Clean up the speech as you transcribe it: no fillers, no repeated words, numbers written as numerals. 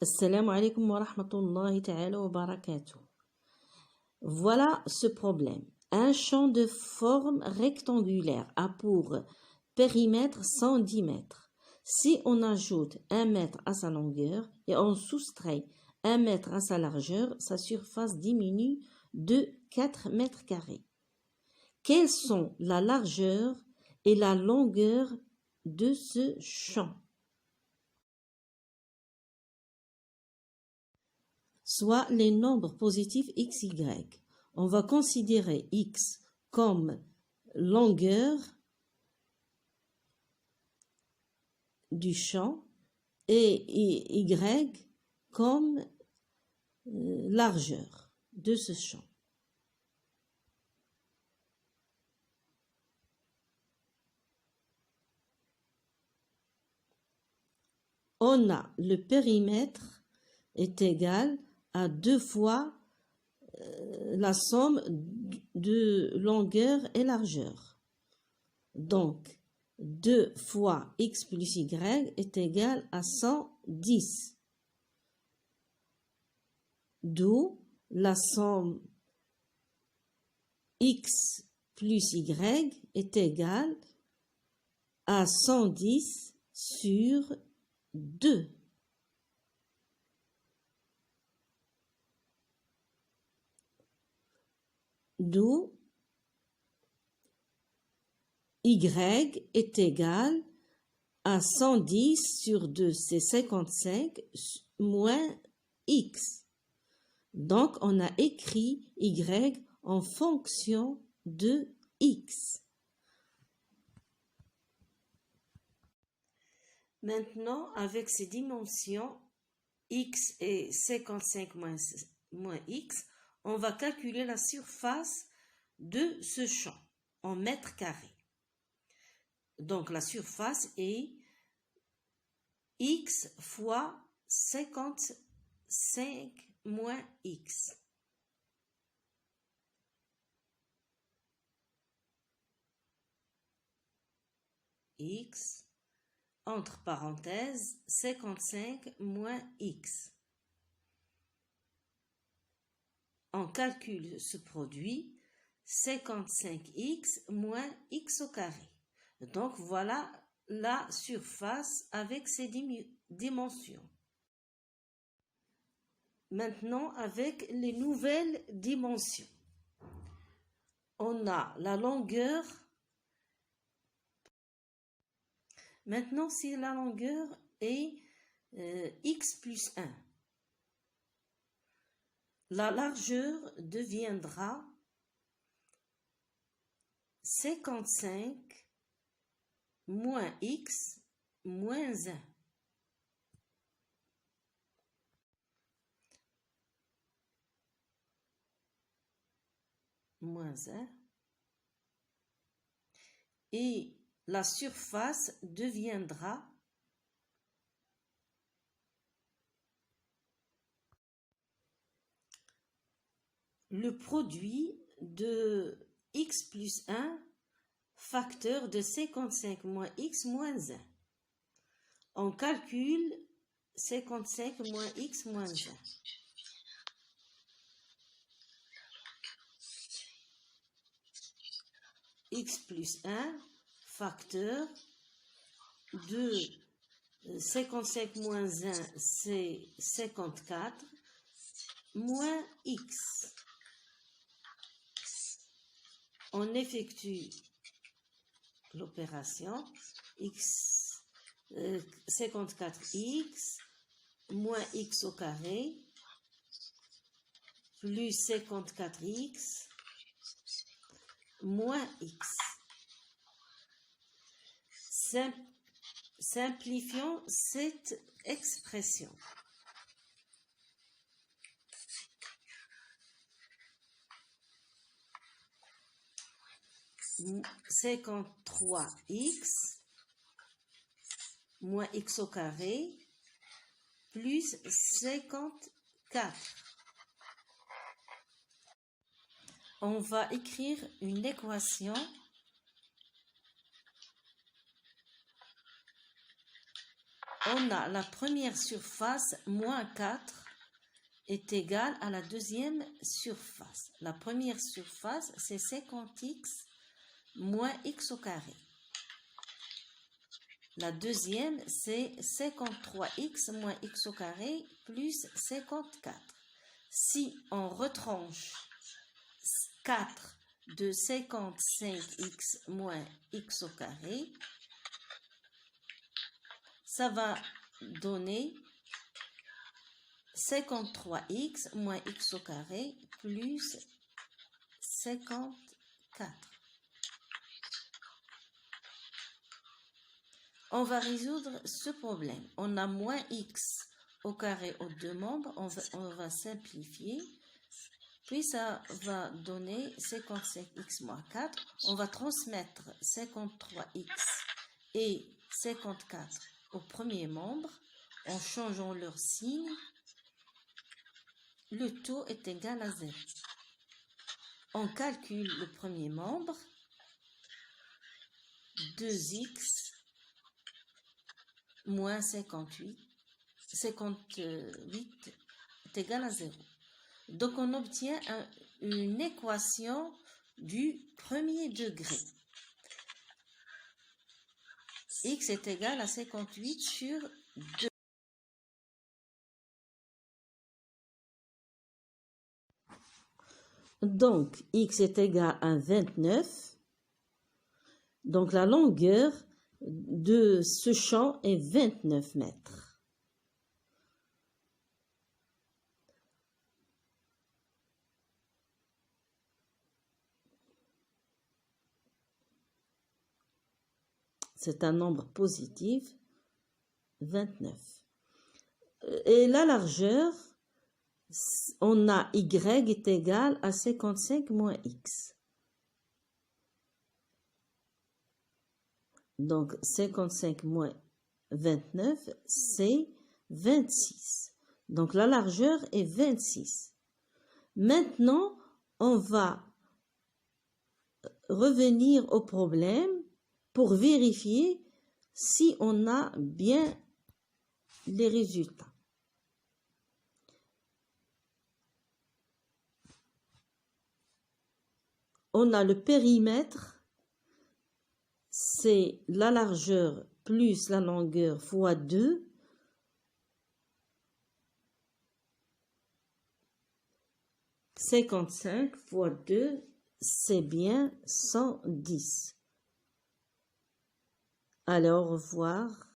Assalamu alaikum wa rahmatullahi ta'ala wa barakatuh. Voilà ce problème. Un champ de forme rectangulaire a pour périmètre 110 mètres. Si on ajoute 1 mètre à sa longueur et on soustrait 1 mètre à sa largeur, sa surface diminue de 4 mètres carrés. Quelles sont la largeur et la longueur de ce champ? Soit les nombres positifs x, y. On va considérer x comme longueur du champ et y comme largeur de ce champ. On a le périmètre est égal à 2 fois la somme de longueur et largeur. Donc, 2 fois x plus y est égal à 110. D'où la somme x plus y est égale à 110 sur 2. D'où y est égal à 110 sur 2, c'est 55, moins x. Donc, on a écrit y en fonction de x. Maintenant, avec ces dimensions, x et 55 moins x, on va calculer la surface de ce champ en mètres carrés. Donc, la surface est x fois 55 moins x. X, entre parenthèses, 55 moins x. On calcule ce produit 55x moins x au carré. Donc, voilà la surface avec ses dimensions. Maintenant, avec les nouvelles dimensions, on a la longueur. Maintenant, si la longueur est x plus 1, la largeur deviendra 55 moins x moins 1. Moins 1. Et la surface deviendra le produit de x plus 1 facteur de 55 moins x moins 1. On calcule 55 moins x moins 1. X plus 1 facteur de 55 moins 1, c'est 54, moins x. On effectue l'opération x 54x moins x au carré plus 54x moins x. Simplifions cette expression. « 53x moins x au carré plus 54. » On va écrire une équation on a la première surface moins 4 est égale à la deuxième surface. La première surface, c'est 50x moins x au carré. La deuxième, c'est 53x moins x au carré plus 54. Si on retranche 4 de 55x moins x au carré, ça va donner 53x moins x au carré plus 54. On va résoudre ce problème. On a moins x au carré aux deux membres. On va simplifier. Puis ça va donner 55x moins 4. On va transmettre 53x et 54 au premier membre en changeant leur signe. Le taux est égal à 0. On calcule le premier membre. 2x moins 58 est égal à 0. Donc on obtient une équation du premier degré. X est égal à 58 sur 2. Donc x est égal à 29. Donc la longueur de ce champ est 29 mètres. C'est un nombre positif, 29. Et la largeur, on a y est égal à 55 moins x. Donc 55 moins 29, c'est 26. Donc la largeur est 26. Maintenant, on va revenir au problème pour vérifier si on a bien les résultats. On a le périmètre, c'est la largeur plus la longueur fois 2. « 55 fois 2, c'est bien 110. Alors, au revoir.